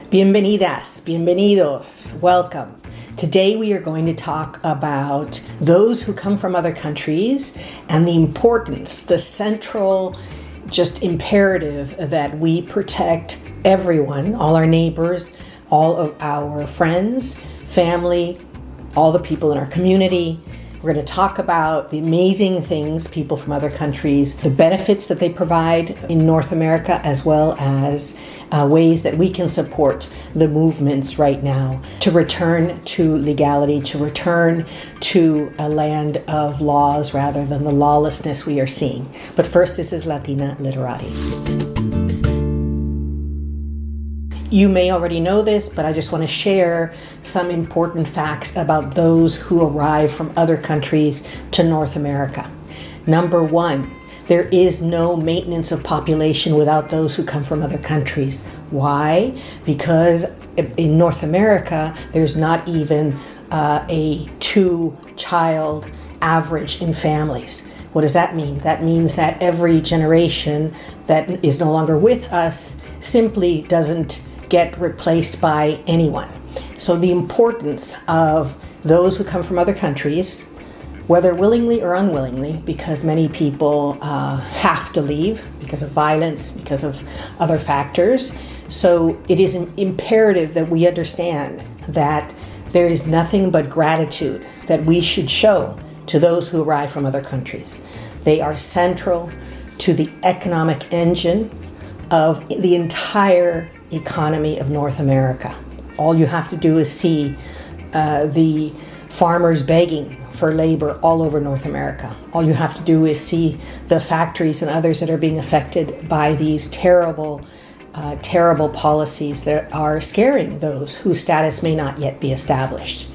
Bienvenidas, bienvenidos, welcome. Today we are going to talk about those who come from other countries and the importance, the central just imperative that we protect everyone, all our neighbors, all of our friends, family, all the people in our community. We're going to talk about the amazing things people from other countries, the benefits that they provide in North America, as well as ways that we can support the movements right now to return to legality, to return to a land of laws rather than the lawlessness we are seeing. But first, this is Latina Literati. You may already know this, but I just want to share some important facts about those who arrive from other countries to North America. Number one, there is no maintenance of population without those who come from other countries. Why? Because in North America, there's not even a 2-child average in families. What does that mean? That means that every generation that is no longer with us simply doesn't get replaced by anyone. So the importance of those who come from other countries, whether willingly or unwillingly, because many people have to leave because of violence, because of other factors. So it is imperative that we understand that there is nothing but gratitude that we should show to those who arrive from other countries. They are central to the economic engine of the entire economy of North America. All you have to do is see the farmers begging for labor all over North America. All you have to do is see the factories and others that are being affected by these terrible policies that are scaring those whose status may not yet be established.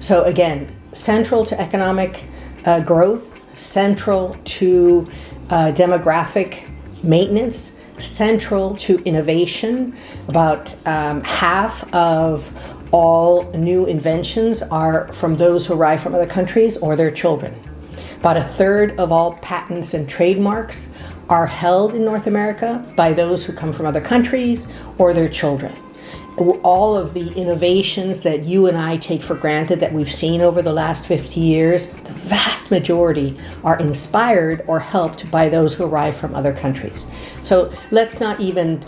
So again, central to economic growth, central to demographic maintenance, central to innovation. About half of all new inventions are from those who arrive from other countries or their children. About a third of all patents and trademarks are held in North America by those who come from other countries or their children. All of the innovations that you and I take for granted that we've seen over the last 50 years, the vast majority are inspired or helped by those who arrive from other countries. So let's not even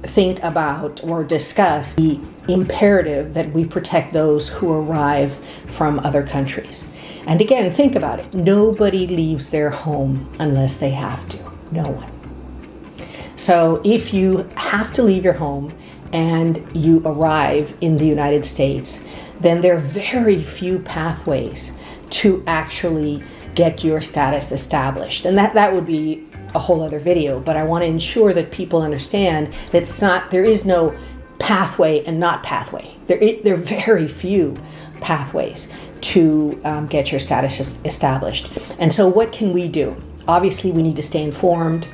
think about or discuss the imperative that we protect those who arrive from other countries. And again, think about it. Nobody leaves their home unless they have to. No one. So if you have to leave your home and you arrive in the United States, then there are very few pathways to actually get your status established. And that would be a whole other video, but I want to ensure that people understand that there is no pathway and not pathway. There are very few pathways to get your status established. And so what can we do? Obviously, we need to stay informed.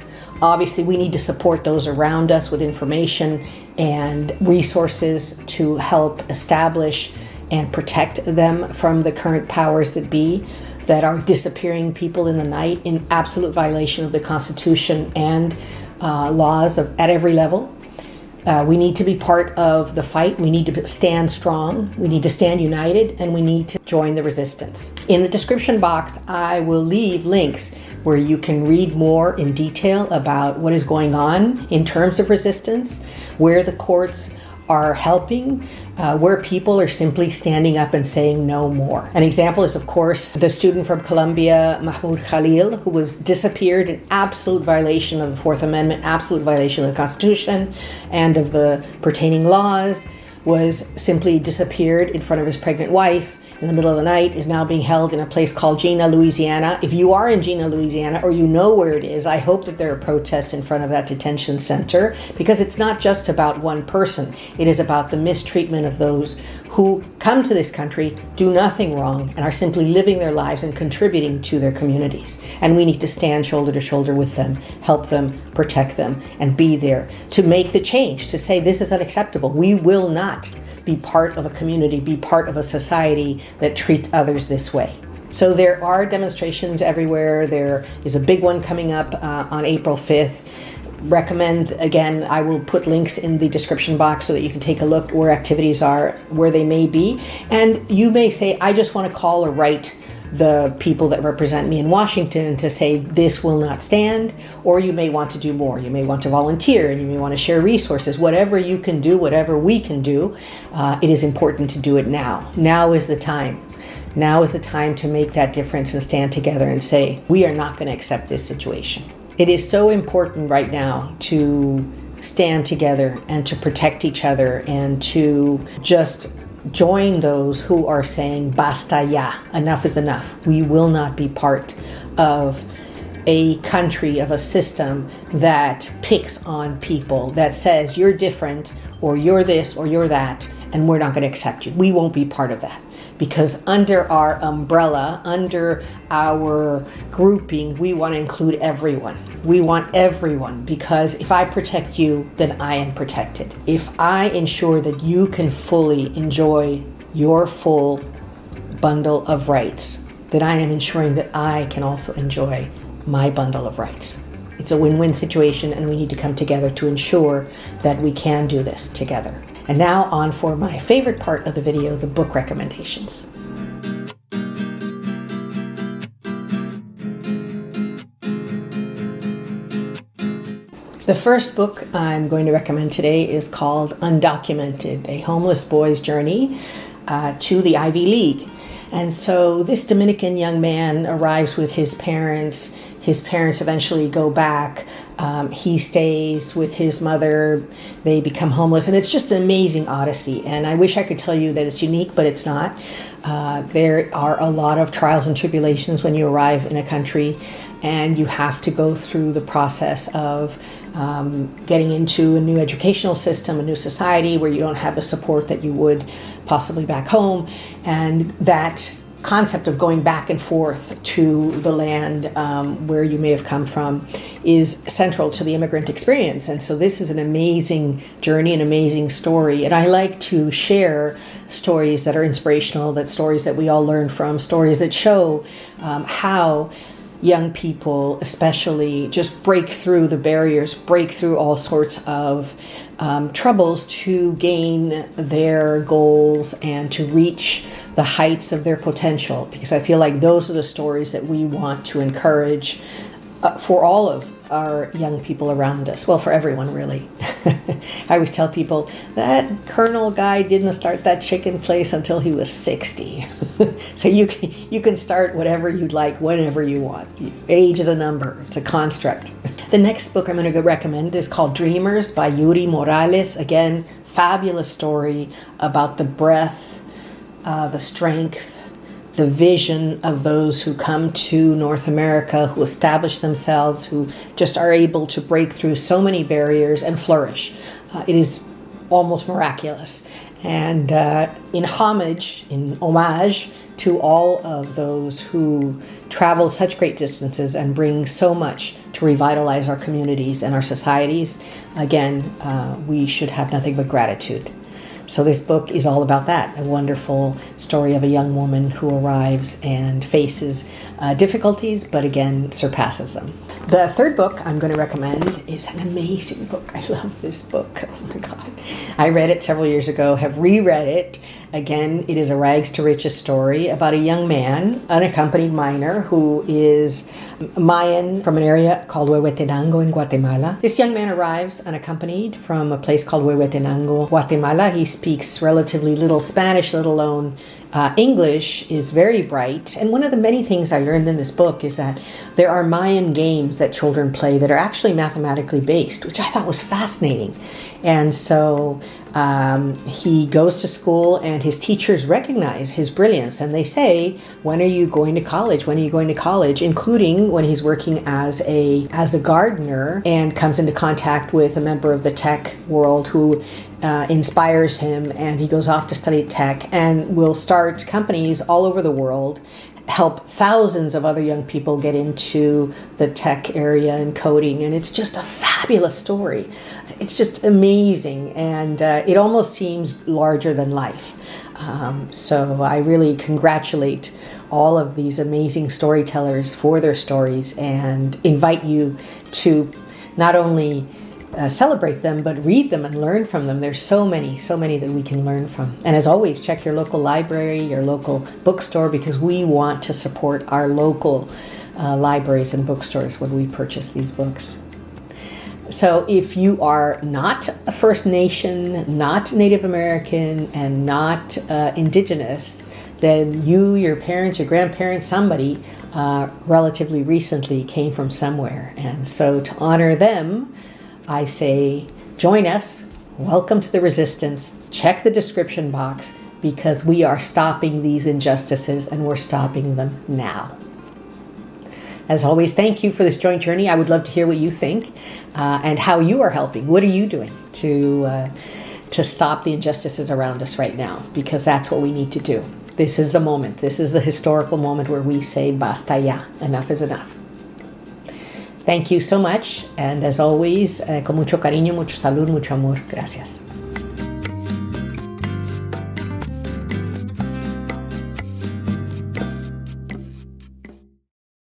Obviously, we need to support those around us with information and resources to help establish and protect them from the current powers that be that are disappearing people in the night in absolute violation of the Constitution and laws at every level. We need to be part of the fight. We need to stand strong. We need to stand united, and we need to join the resistance. In the description box, I will leave links where you can read more in detail about what is going on in terms of resistance, where the courts are helping, where people are simply standing up and saying no more. An example is, of course, the student from Colombia, Mahmoud Khalil, who was disappeared in absolute violation of the Fourth Amendment, absolute violation of the Constitution and of the pertaining laws, was simply disappeared in front of his pregnant wife in the middle of the night, is now being held in a place called Gina, Louisiana. If you are in Gina, Louisiana, or you know where it is, I hope that there are protests in front of that detention center, because it's not just about one person. It is about the mistreatment of those who come to this country, do nothing wrong, and are simply living their lives and contributing to their communities. And we need to stand shoulder to shoulder with them, help them, protect them, and be there to make the change, to say this is unacceptable. We will not be part of a community, be part of a society that treats others this way. So there are demonstrations everywhere. There is a big one coming up on April 5th. recommend, again, I will put links in the description box so that you can take a look where activities are, where they may be. And you may say, I just want to call or write the people that represent me in Washington to say this will not stand, or you may want to do more. You may want to volunteer, and you may want to share resources. Whatever you can do, whatever we can do, it is important to do it now. Now is the time. Now is the time to make that difference and stand together and say, we are not going to accept this situation. It is so important right now to stand together and to protect each other and to just join those who are saying, basta ya, enough is enough. We will not be part of a country, of a system that picks on people, that says you're different, or you're this, or you're that, and we're not going to accept you. We won't be part of that. Because under our umbrella, under our grouping, we want to include everyone. We want everyone, because if I protect you, then I am protected. If I ensure that you can fully enjoy your full bundle of rights, then I am ensuring that I can also enjoy my bundle of rights. It's a win-win situation, and we need to come together to ensure that we can do this together. And now on for my favorite part of the video, the book recommendations. The first book I'm going to recommend today is called Undocumented, a homeless boy's journey to the Ivy League. And so this Dominican young man arrives with his parents. His parents eventually go back. He stays with his mother. They become homeless. And it's just an amazing odyssey. And I wish I could tell you that it's unique, but it's not. There are a lot of trials and tribulations when you arrive in a country, and you have to go through the process of getting into a new educational system, a new society where you don't have the support that you would possibly back home. And that concept of going back and forth to the land where you may have come from is central to the immigrant experience. And so this is an amazing journey, an amazing story. And I like to share stories that are inspirational, that stories that we all learn from, stories that show how young people especially just break through the barriers, break through all sorts of troubles to gain their goals and to reach the heights of their potential. Because I feel like those are the stories that we want to encourage for all of our young people around us. Well, for everyone, really. I always tell people that Colonel guy didn't start that chicken place until he was 60. So you can start whatever you'd like, whenever you want. Age is a number. It's a construct. The next book I'm going to recommend is called Dreamers by Yuri Morales. Again, fabulous story about the breadth, the strength, the vision of those who come to North America, who establish themselves, who just are able to break through so many barriers and flourish. It is almost miraculous. And in homage to all of those who travel such great distances and bring so much to revitalize our communities and our societies, again, we should have nothing but gratitude. So this book is all about that, a wonderful story of a young woman who arrives and faces difficulties, but again, surpasses them. The third book I'm going to recommend is an amazing book. I love this book. Oh my God. I read it several years ago, have reread it. Again, it is a rags to riches story about a young man, unaccompanied minor, who is Mayan from an area called Huehuetenango in Guatemala. This young man arrives unaccompanied from a place called Huehuetenango, Guatemala. He speaks relatively little Spanish, let alone English, is very bright. And one of the many things I learned in this book is that there are Mayan games that children play that are actually mathematically based, which I thought was fascinating. And so he goes to school, and his teachers recognize his brilliance, and they say, when are you going to college? When are you going to college? Including when he's working as a gardener and comes into contact with a member of the tech world who inspires him, and he goes off to study tech and will start companies all over the world, help thousands of other young people get into the tech area and coding. And it's just a fabulous story. It's just amazing. And it almost seems larger than life. So I really congratulate all of these amazing storytellers for their stories and invite you to not only celebrate them, but read them and learn from them. There's so many that we can learn from. And as always, check your local library, your local bookstore, because we want to support our local libraries and bookstores when we purchase these books. So if you are not a First Nation, not Native American, and not Indigenous, then you, your parents, your grandparents, somebody relatively recently came from somewhere. And so to honor them, I say, join us, welcome to the resistance, check the description box, because we are stopping these injustices and we're stopping them now. As always, thank you for this joint journey. I would love to hear what you think and how you are helping. What are you doing to stop the injustices around us right now? Because that's what we need to do. This is the moment. This is the historical moment where we say, basta ya, enough is enough. Thank you so much. And as always, con mucho cariño, mucho salud, mucho amor. Gracias.